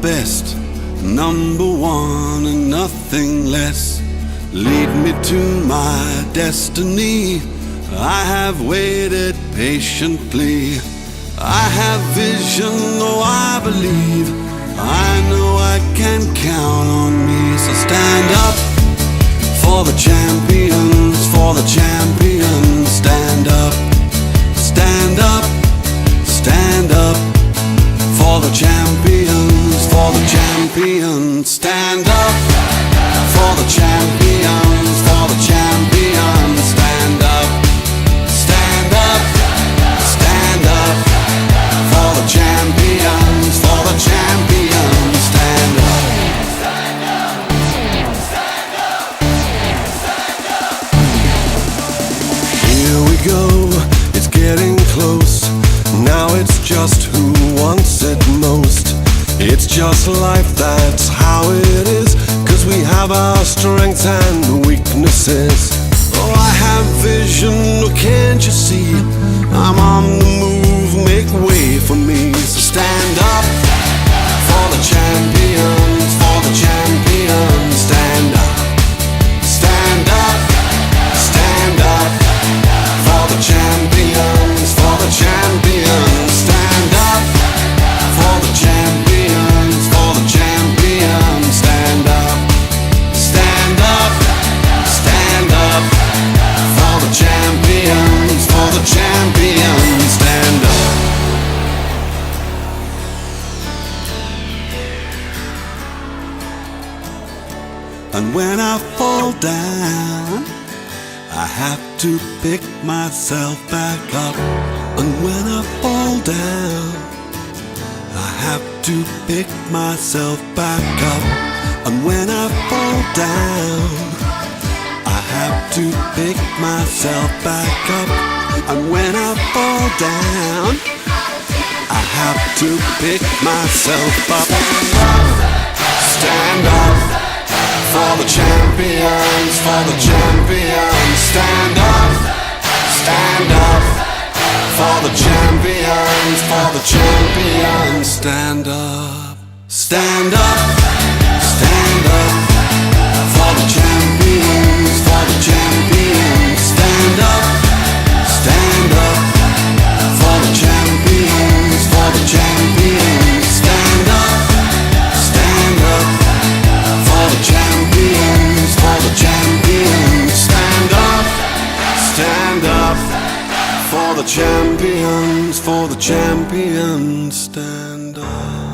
best, number one and nothing less. Lead me to my destiny. I have waited patiently. I have vision, oh I believe. I know I can count on me. So stand up for the champions, for the champions. Stand up, stand up, stand up. For the champions, for the champions. Stand up for the champions, for the champions. Stand up, stand up, stand up. For the champions, for the champions. Stand up. Stand up, stand up, stand up. Here we go, it's getting close. Now it's just who wants it most. It's just life, that's how it is. 'Cause we have our strengths and weaknesses. Oh, I have vision, oh can't you see? I'm on the move, make way for me. So stand up for the champions, for the champions. Stand up, stand up, stand up. For the champions, for the champions. Stand up for the champions, for the champions. Stand up, stand up, stand up. For the champions, for the champions. Stand up. And when I fall down, I have to pick myself back up. And when I fall down, I have to pick myself back up. And when I fall down, I have to pick myself back up. And when I fall down, I have to pick myself up. Stand up for the champions, for the champions. Stand up, stand up. For the champions, for the champions. Stand up, stand up, stand up. For the champions, for the champions. Stand up, stand up. For the champions, for the champions. Stand up, stand up. For the champions, for the champions. Stand up, stand up. For the champions, for the champions. Stand up.